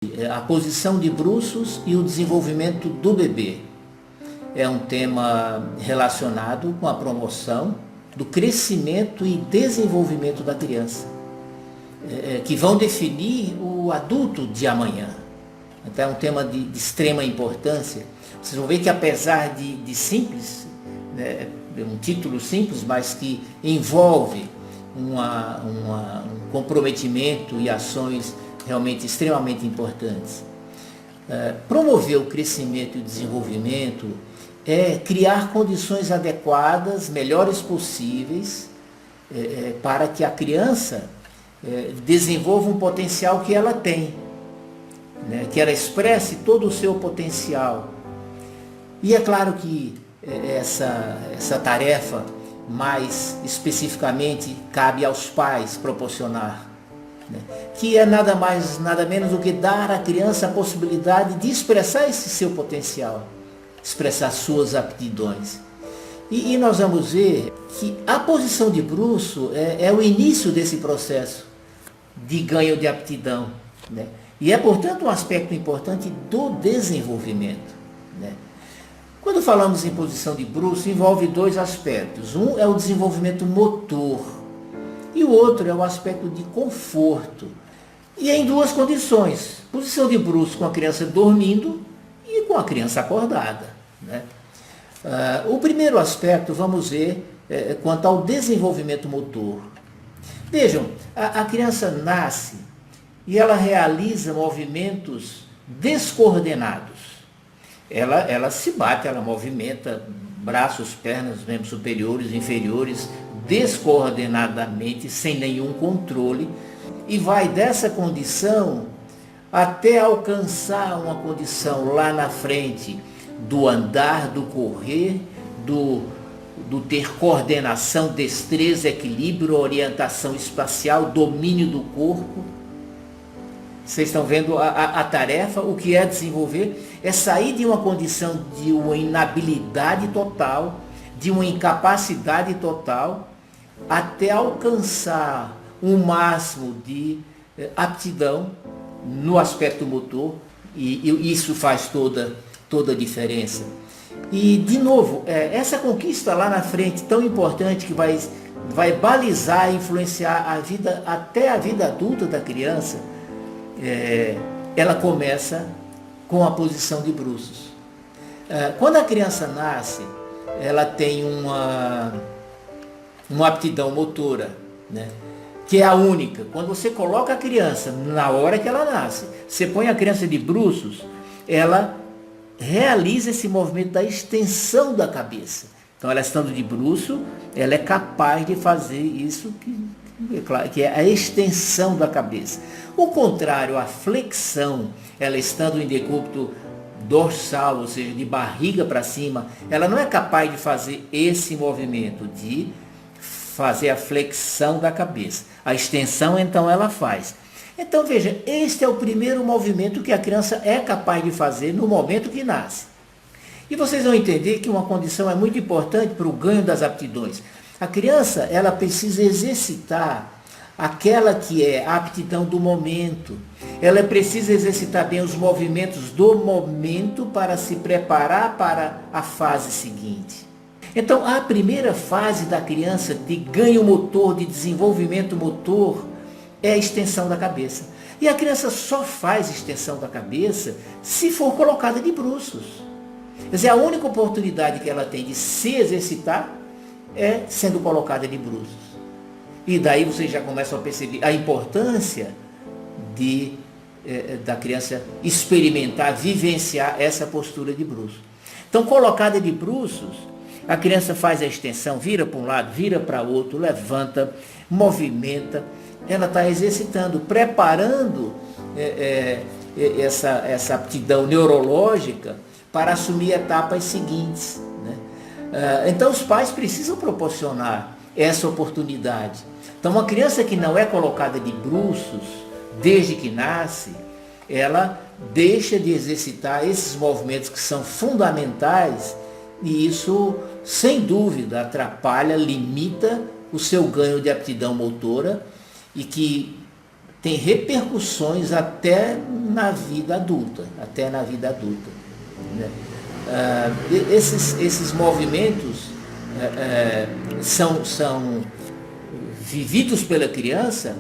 A posição de bruços e o desenvolvimento do bebê. É um tema relacionado com a promoção do crescimento e desenvolvimento da criança, que vão definir o adulto de amanhã. Então é um tema de extrema importância. Vocês vão ver que apesar de simples, né, um título simples, mas que envolve um comprometimento e ações realmente extremamente importantes. Promover o crescimento e o desenvolvimento é criar condições adequadas, melhores possíveis, para que a criança desenvolva um potencial que ela tem, né, que ela expresse todo o seu potencial. E é claro que essa tarefa, mais especificamente, cabe aos pais proporcionar, né, que é nada mais, nada menos do que dar à criança a possibilidade de expressar esse seu potencial, expressar suas aptidões. E nós vamos ver que a posição de bruço é o início desse processo de ganho de aptidão, né? E é, portanto, um aspecto importante do desenvolvimento, né? Quando falamos em posição de bruço, envolve dois aspectos. Um é o desenvolvimento motor e o outro é o aspecto de conforto. E é em duas condições: posição de bruço com a criança dormindo e com a criança acordada, né? O primeiro aspecto, vamos ver, quanto ao desenvolvimento motor. Vejam, a criança nasce e ela realiza movimentos descoordenados. Ela se bate, ela movimenta braços, pernas, membros superiores, inferiores, descoordenadamente, sem nenhum controle, e vai dessa condição até alcançar uma condição lá na frente do andar, do correr, do ter coordenação, destreza, equilíbrio, orientação espacial, domínio do corpo. Vocês estão vendo a tarefa, o que é desenvolver, é sair de uma condição de uma inabilidade total, de uma incapacidade total, até alcançar um máximo de aptidão no aspecto motor, e isso faz toda a diferença. E, de novo, essa conquista lá na frente, tão importante, que vai balizar e influenciar a vida, até a vida adulta da criança, ela começa com a posição de bruços. Quando a criança nasce, ela tem uma aptidão motora, né, que é a única. Quando você coloca a criança, na hora que ela nasce, você põe a criança de bruços, ela realiza esse movimento da extensão da cabeça. Então, ela estando de bruço, ela é capaz de fazer isso que é a extensão da cabeça. O contrário, a flexão, ela estando em decúbito dorsal, ou seja, de barriga para cima, ela não é capaz de fazer esse movimento, de fazer a flexão da cabeça. A extensão, então, ela faz. Então, veja, este é o primeiro movimento que a criança é capaz de fazer no momento que nasce. E vocês vão entender que uma condição é muito importante para o ganho das aptidões. A criança, ela precisa exercitar aquela que é a aptidão do momento. Ela precisa exercitar bem os movimentos do momento para se preparar para a fase seguinte. Então, a primeira fase da criança de ganho motor, de desenvolvimento motor, é a extensão da cabeça. E a criança só faz extensão da cabeça se for colocada de bruços. Quer dizer, a única oportunidade que ela tem de se exercitar é sendo colocada de bruços. E daí vocês já começam a perceber a importância da criança experimentar, vivenciar essa postura de bruços. Então, colocada de bruços, a criança faz a extensão, vira para um lado, vira para o outro, levanta, movimenta. Ela está exercitando, preparando essa aptidão neurológica para assumir etapas seguintes, né? Então, os pais precisam proporcionar essa oportunidade. Então, uma criança que não é colocada de bruços desde que nasce, ela deixa de exercitar esses movimentos que são fundamentais, e isso, sem dúvida, atrapalha, limita o seu ganho de aptidão motora, e que tem repercussões até na vida adulta, né? Esses movimentos são vividos pela criança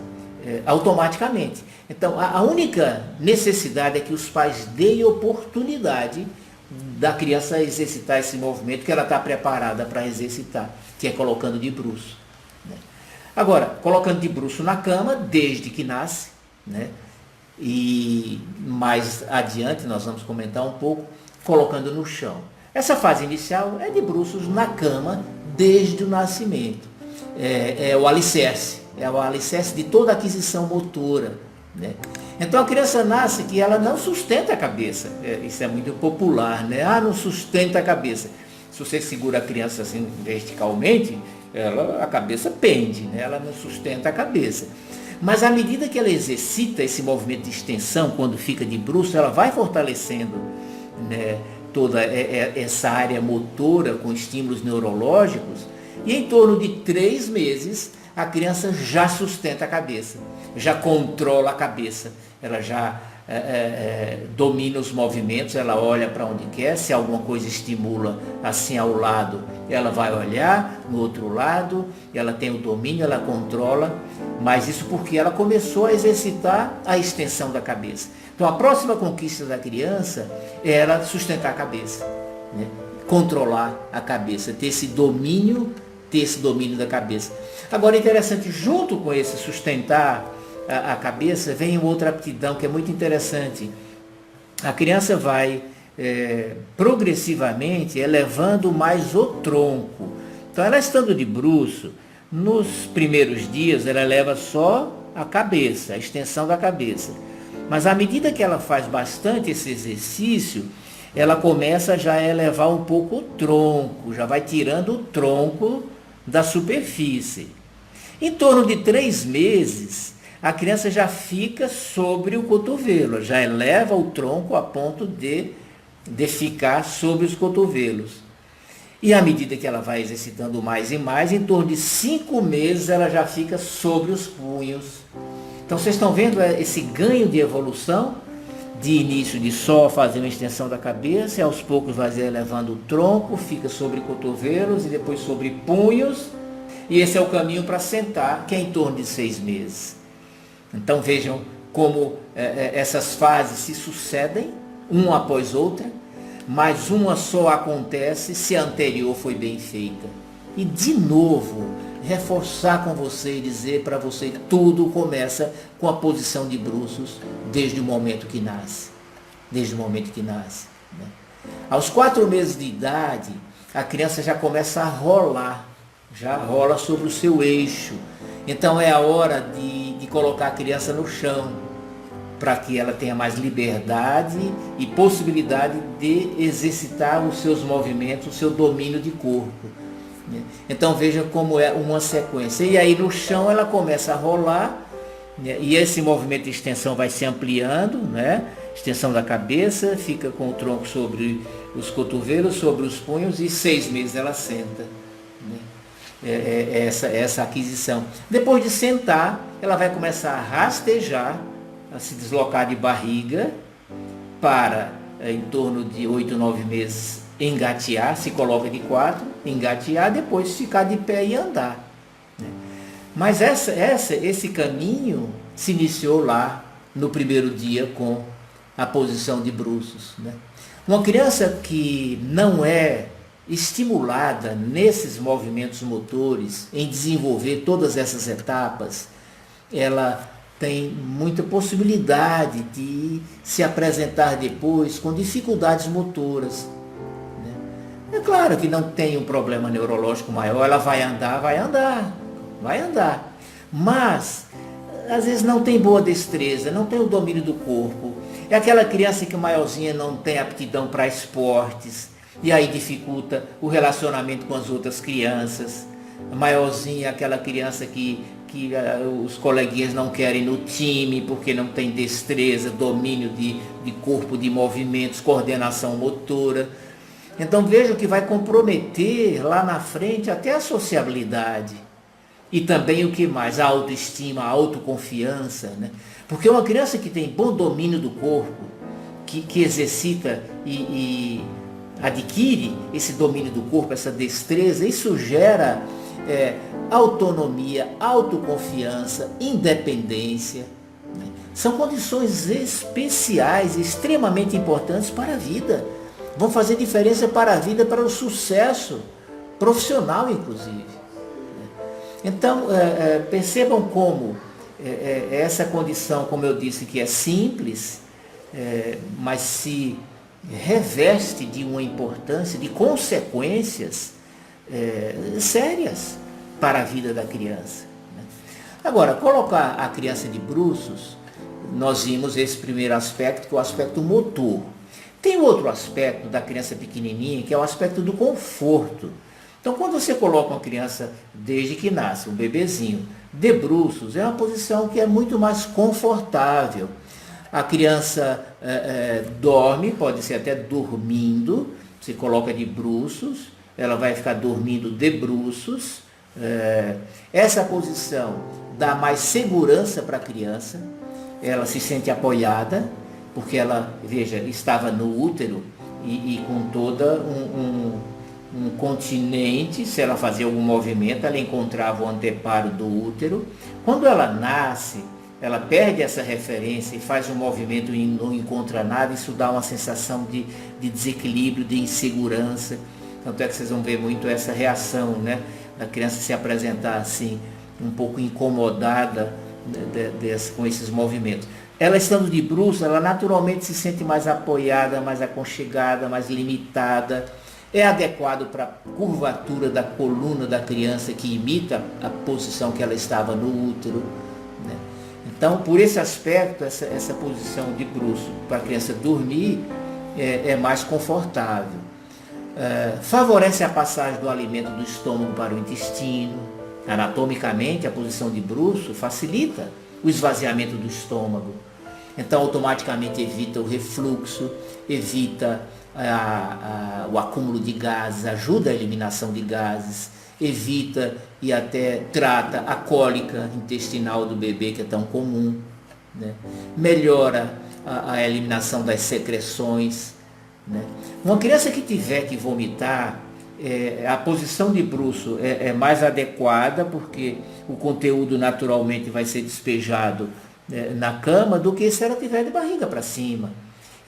automaticamente. Então, a única necessidade é que os pais deem oportunidade da criança exercitar esse movimento que ela está preparada para exercitar, que é colocando de bruço, né? Agora, colocando de bruço na cama, desde que nasce, né? E mais adiante nós vamos comentar um pouco, colocando no chão. Essa fase inicial é de bruços na cama, desde o nascimento. É o alicerce de toda a aquisição motora, né? Então a criança nasce que ela não sustenta a cabeça. Isso é muito popular, né? Não sustenta a cabeça. Se você segura a criança assim verticalmente, a cabeça pende, né? Ela não sustenta a cabeça. Mas à medida que ela exercita esse movimento de extensão, quando fica de bruço, ela vai fortalecendo, né, toda essa área motora com estímulos neurológicos, e em torno de 3 meses a criança já sustenta a cabeça, já controla a cabeça, ela já domina os movimentos, ela olha para onde quer, se alguma coisa estimula assim ao lado, ela vai olhar, no outro lado, ela tem o domínio, ela controla, mas isso porque ela começou a exercitar a extensão da cabeça. Então a próxima conquista da criança é ela sustentar a cabeça, né? Controlar a cabeça, ter esse domínio da cabeça. Agora é interessante, junto com esse sustentar a cabeça, vem outra aptidão que é muito interessante. A criança vai progressivamente elevando mais o tronco. Então ela estando de bruço, nos primeiros dias ela eleva só a cabeça, a extensão da cabeça. Mas à medida que ela faz bastante esse exercício, ela começa já a elevar um pouco o tronco, já vai tirando o tronco da superfície. Em torno de 3 meses, a criança já fica sobre o cotovelo, já eleva o tronco a ponto de ficar sobre os cotovelos. E à medida que ela vai exercitando mais e mais, em torno de 5 meses ela já fica sobre os punhos. Então vocês estão vendo esse ganho de evolução, de início de só fazer uma extensão da cabeça, e aos poucos vai elevando o tronco, fica sobre cotovelos e depois sobre punhos, e esse é o caminho para sentar, que é em torno de 6 meses. Então vejam como essas fases se sucedem, uma após outra, mas uma só acontece se a anterior foi bem feita. E de novo, reforçar com você e dizer para você que tudo começa com a posição de bruços desde o momento que nasce. Né? Aos 4 meses de idade, a criança já começa a rolar, já rola sobre o seu eixo. Então é a hora de colocar a criança no chão, para que ela tenha mais liberdade e possibilidade de exercitar os seus movimentos, o seu domínio de corpo. Então veja como é uma sequência. E aí no chão ela começa a rolar, né? E esse movimento de extensão vai se ampliando, né? Extensão da cabeça, fica com o tronco sobre os cotovelos, sobre os punhos, e 6 meses ela senta, né? Essa aquisição. Depois de sentar, ela vai começar a rastejar, a se deslocar de barriga para, em torno de 8, 9 meses, engatear, se coloca de 4, engatear, depois ficar de pé e andar, né? Mas esse caminho se iniciou lá no primeiro dia com a posição de bruços, né? Uma criança que não é estimulada nesses movimentos motores, em desenvolver todas essas etapas, ela tem muita possibilidade de se apresentar depois com dificuldades motoras, né? É claro que não tem um problema neurológico maior, ela vai andar, mas às vezes não tem boa destreza, não tem o domínio do corpo. É aquela criança que maiorzinha não tem aptidão para esportes, e aí dificulta o relacionamento com as outras crianças. A maiorzinha é aquela criança que os coleguinhas não querem no time porque não tem destreza, domínio de corpo, de movimentos, coordenação motora. Então vejam que vai comprometer lá na frente até a sociabilidade. E também o que mais? A autoestima, a autoconfiança, né? Porque uma criança que tem bom domínio do corpo, que exercita e adquire esse domínio do corpo, essa destreza, isso gera autonomia, autoconfiança, independência. Né? São condições especiais, extremamente importantes para a vida. Vão fazer diferença para a vida, para o sucesso profissional, inclusive. Então, percebam como essa condição, como eu disse, que é simples, mas se reveste de uma importância, de consequências sérias para a vida da criança. Né? Agora, colocar a criança de bruços, nós vimos esse primeiro aspecto, que é o aspecto motor. Tem outro aspecto da criança pequenininha, que é o aspecto do conforto. Então, quando você coloca uma criança, desde que nasce, um bebezinho, de bruços, é uma posição que é muito mais confortável. A criança dorme, pode ser até dormindo, você coloca de bruços, ela vai ficar dormindo de bruços. Essa posição dá mais segurança para a criança, ela se sente apoiada, porque ela, veja, estava no útero e com toda um continente, se ela fazia algum movimento, ela encontrava o anteparo do útero. Quando ela nasce, ela perde essa referência e faz um movimento e não encontra nada, isso dá uma sensação de desequilíbrio, de insegurança. Tanto é que vocês vão ver muito essa reação, né? Da criança se apresentar assim, um pouco incomodada com esses movimentos. Ela estando de bruços, ela naturalmente se sente mais apoiada, mais aconchegada, mais limitada. É adequado para a curvatura da coluna da criança, que imita a posição que ela estava no útero. Né? Então, por esse aspecto, essa posição de bruço para a criança dormir é mais confortável. Favorece a passagem do alimento do estômago para o intestino. Anatomicamente, a posição de bruço facilita o esvaziamento do estômago. Então, automaticamente evita o refluxo, evita o acúmulo de gases, ajuda a eliminação de gases, evita e até trata a cólica intestinal do bebê, que é tão comum, né? Melhora a eliminação das secreções. Né? Uma criança que tiver que vomitar, a posição de bruço é mais adequada, porque o conteúdo naturalmente vai ser despejado na cama, do que se ela tiver de barriga para cima.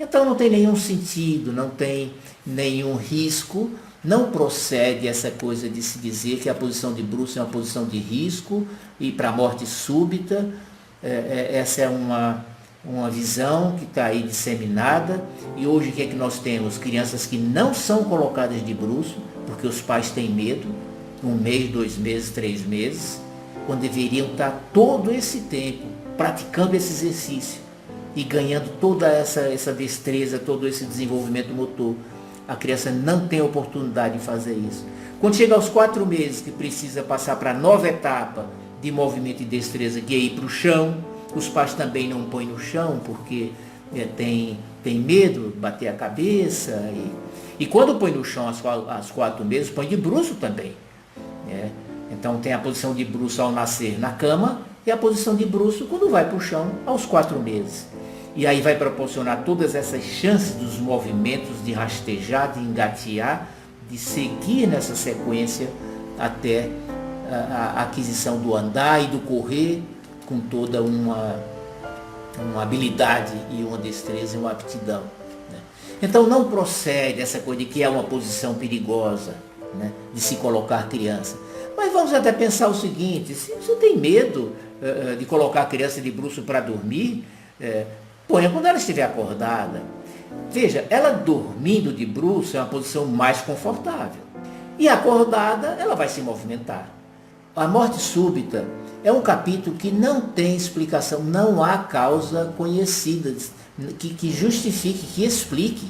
Então não tem nenhum sentido, não tem nenhum risco, não procede essa coisa de se dizer que a posição de bruço é uma posição de risco e para a morte súbita. Essa é uma visão que está aí disseminada, e hoje o que é que nós temos? Crianças que não são colocadas de bruço, porque os pais têm medo, 1 mês, 2 meses, 3 meses, quando deveriam estar todo esse tempo praticando esse exercício e ganhando toda essa destreza, todo esse desenvolvimento motor. A criança não tem oportunidade de fazer isso. Quando chega aos 4 meses, que precisa passar para a nova etapa de movimento e destreza, que é ir para o chão, os pais também não põem no chão, porque tem medo de bater a cabeça. E quando põe no chão aos 4 meses, põe de bruço também. Então tem a posição de bruço ao nascer na cama, e a posição de bruço quando vai para o chão aos 4 meses. E aí vai proporcionar todas essas chances dos movimentos de rastejar, de engatear, de seguir nessa sequência até a aquisição do andar e do correr, com toda uma habilidade e uma destreza e uma aptidão. Né? Então não procede essa coisa de que é uma posição perigosa, né, de se colocar criança. Mas vamos até pensar o seguinte: se você tem medo de colocar a criança de bruço para dormir, ponha quando ela estiver acordada. Veja, ela dormindo de bruço é uma posição mais confortável. E acordada, ela vai se movimentar. A morte súbita é um capítulo que não tem explicação, não há causa conhecida que justifique, que explique.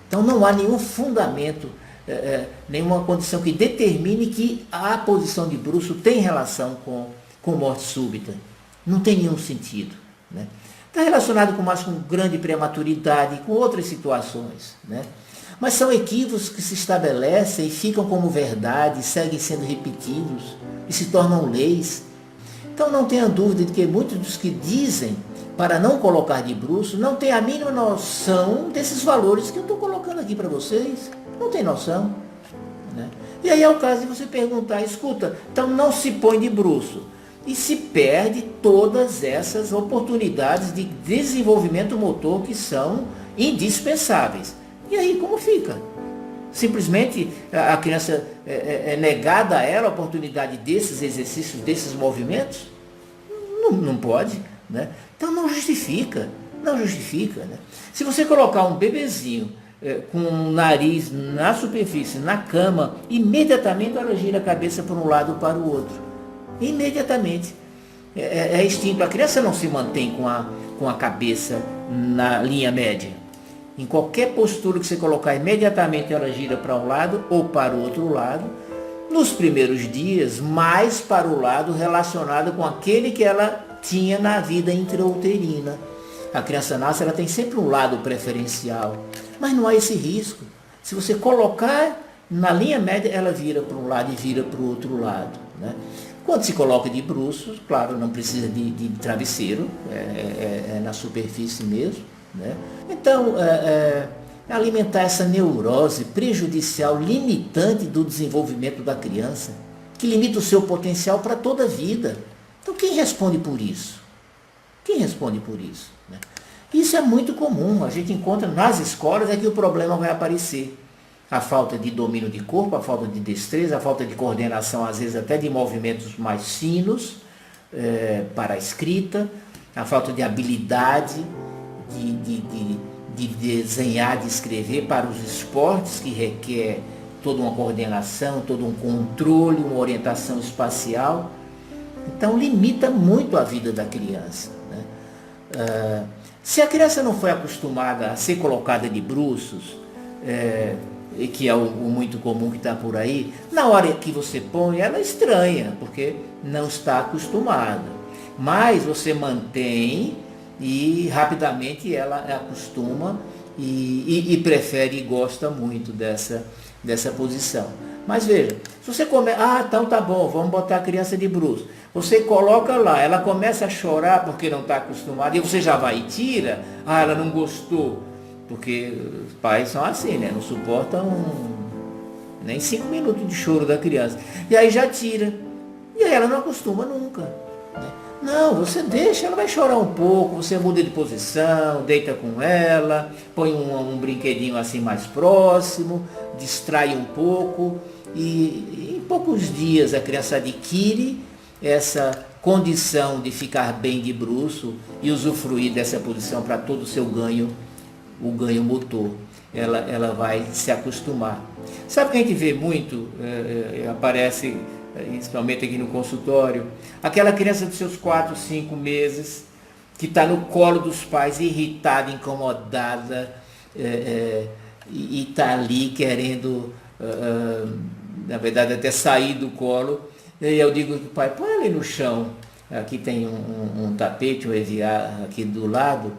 Então não há nenhum fundamento, nenhuma condição que determine que a posição de bruço tem relação com morte súbita. Não tem nenhum sentido. Né? Está relacionado com grande prematuridade, com outras situações, né? Mas são equívocos que se estabelecem e ficam como verdade, seguem sendo repetidos e se tornam leis. Então não tenha dúvida de que muitos dos que dizem para não colocar de bruços não têm a mínima noção desses valores que eu estou colocando aqui para vocês. Não tem noção, né? E aí é o caso de você perguntar, escuta, então não se põe de bruço. E se perde todas essas oportunidades de desenvolvimento motor que são indispensáveis. E aí como fica? Simplesmente a criança é negada a ela a oportunidade desses exercícios, desses movimentos? Não pode, né? Então não justifica, né? Se você colocar um bebezinho com o nariz na superfície, na cama, imediatamente ela gira a cabeça para um lado ou para o outro. Imediatamente. É instinto. A criança não se mantém com a cabeça na linha média. Em qualquer postura que você colocar, imediatamente ela gira para um lado ou para o outro lado. Nos primeiros dias, mais para o lado relacionado com aquele que ela tinha na vida intrauterina. A criança nasce, ela tem sempre um lado preferencial. Mas não há esse risco. Se você colocar na linha média, ela vira para um lado e vira para o outro lado, né? Quando se coloca de bruços, claro, não precisa de travesseiro, é na superfície mesmo, né? Então, alimentar essa neurose prejudicial, limitante do desenvolvimento da criança, que limita o seu potencial para toda a vida. Então, quem responde por isso? Quem responde por isso, né? Isso é muito comum, a gente encontra nas escolas, é que o problema vai aparecer. A falta de domínio de corpo, a falta de destreza, a falta de coordenação, às vezes até de movimentos mais finos para a escrita, a falta de habilidade de desenhar, de escrever para os esportes, que requer toda uma coordenação, todo um controle, uma orientação espacial. Então limita muito a vida da criança, né? Se a criança não foi acostumada a ser colocada de bruços, que é o muito comum que está por aí, na hora que você põe, ela estranha, porque não está acostumada. Mas você mantém e rapidamente ela acostuma e prefere e gosta muito dessa posição. Mas veja, se você então tá bom, vamos botar a criança de bruços. Você coloca lá, ela começa a chorar porque não está acostumada, e você já vai e tira, ela não gostou. Porque os pais são assim, né? Não suportam nem 5 minutos de choro da criança. E aí já tira. E aí ela não acostuma nunca, né? Não, você deixa, ela vai chorar um pouco, você muda de posição, deita com ela, põe um brinquedinho assim mais próximo, distrai um pouco, e em poucos dias a criança adquire essa condição de ficar bem de bruço e usufruir dessa posição para todo o seu ganho, o ganho motor. Ela vai se acostumar. Sabe o que a gente vê muito, aparece principalmente aqui no consultório, aquela criança dos seus 4, 5 meses, que está no colo dos pais, irritada, incomodada, e está ali querendo, na verdade, até sair do colo. E aí eu digo para o pai, põe ali no chão, aqui tem um tapete, um EVA aqui do lado,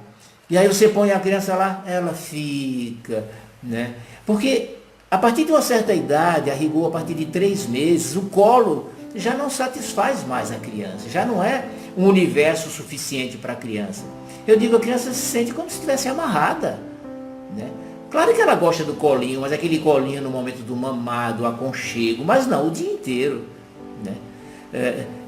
e aí você põe a criança lá, ela fica, né? Porque a partir de uma certa idade, a rigor, a partir de 3 meses, o colo já não satisfaz mais a criança, já não é um universo suficiente para a criança. Eu digo, a criança se sente como se estivesse amarrada, né? Claro que ela gosta do colinho, mas aquele colinho no momento do mamado, aconchego, mas não o dia inteiro, né?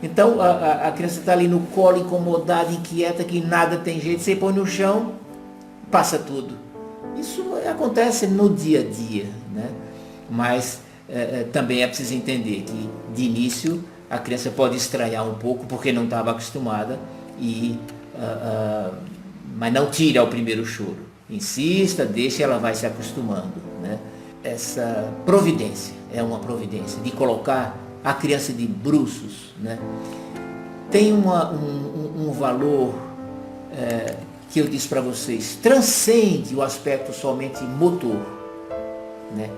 Então a criança está ali no colo, incomodada, inquieta, que nada tem jeito, você põe no chão, passa tudo. Isso acontece no dia a dia, né? Mas também é preciso entender que de início a criança pode estranhar um pouco porque não estava acostumada, mas não tire ao primeiro choro. Insista, deixe, ela vai se acostumando, né? Essa providência é uma providência de colocar a criança de bruços, né? Tem um valor que eu disse para vocês, transcende o aspecto somente motor, né?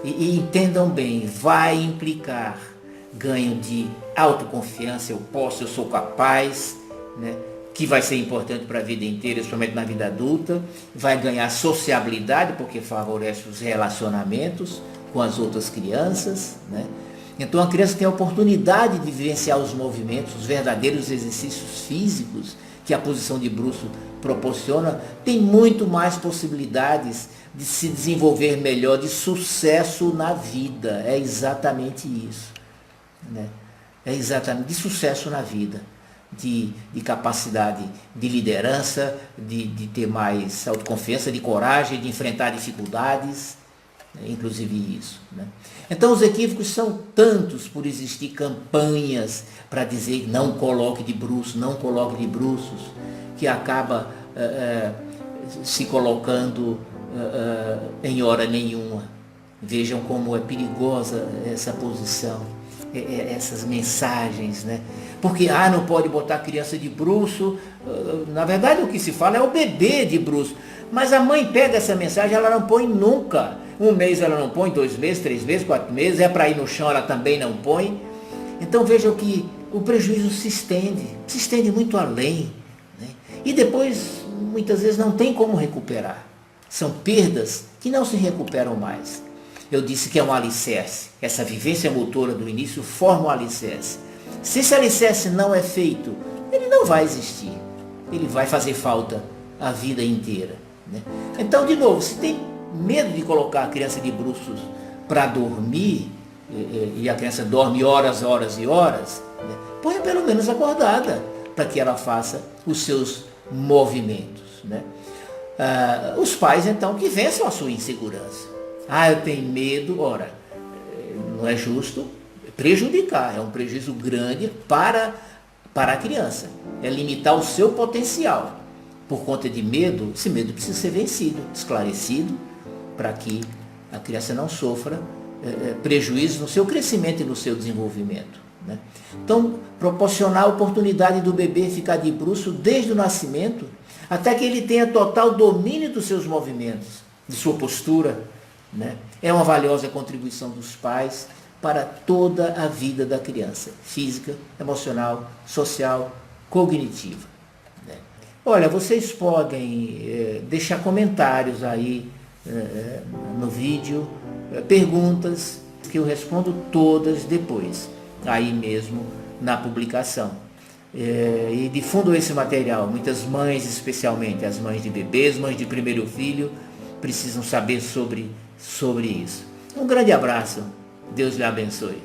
E entendam bem, vai implicar ganho de autoconfiança, eu posso, eu sou capaz, né? que vai ser importante para a vida inteira, somente na vida adulta, vai ganhar sociabilidade, porque favorece os relacionamentos com as outras crianças, né? Então a criança tem a oportunidade de vivenciar os movimentos, os verdadeiros exercícios físicos que a posição de bruço proporciona, tem muito mais possibilidades de se desenvolver melhor, de sucesso na vida. É exatamente isso, né? É exatamente de sucesso na vida, de capacidade de liderança, de ter mais autoconfiança, de coragem, de enfrentar dificuldades, né? Inclusive isso, né? Então os equívocos são tantos por existir campanhas para dizer não coloque de bruços, não coloque de bruços, que acaba se colocando em hora nenhuma. Vejam como é perigosa essa posição, essas mensagens, né? Porque, não pode botar a criança de bruço. Na verdade o que se fala é o bebê de bruço. Mas a mãe pega essa mensagem, ela não põe nunca. 1 mês ela não põe, 2 meses, 3 meses, 4 meses, é para ir no chão, ela também não põe. Então vejam que o prejuízo se estende muito além, né? E depois, muitas vezes, não tem como recuperar. São perdas que não se recuperam mais. Eu disse que é um alicerce. Essa vivência motora do início forma um alicerce. Se esse alicerce não é feito, ele não vai existir. Ele vai fazer falta a vida inteira, né? Então, de novo, se tem medo de colocar a criança de bruços para dormir, e a criança dorme horas, horas e horas, né? Ponha pelo menos acordada, para que ela faça os seus movimentos, né? Os pais, então, que vençam a sua insegurança. Eu tenho medo. Ora, não é justo prejudicar, é um prejuízo grande para a criança. É limitar o seu potencial. Por conta de medo, esse medo precisa ser vencido, esclarecido, para que a criança não sofra prejuízo no seu crescimento e no seu desenvolvimento, né? Então, proporcionar a oportunidade do bebê ficar de bruço desde o nascimento, até que ele tenha total domínio dos seus movimentos, de sua postura, né? É uma valiosa contribuição dos pais para toda a vida da criança, física, emocional, social, cognitiva, né? Olha, vocês podem deixar comentários aí no vídeo, perguntas que eu respondo todas depois, aí mesmo na publicação. E difundam esse material. Muitas mães, especialmente as mães de bebês, mães de primeiro filho, precisam saber sobre isso. Um grande abraço. Deus lhe abençoe.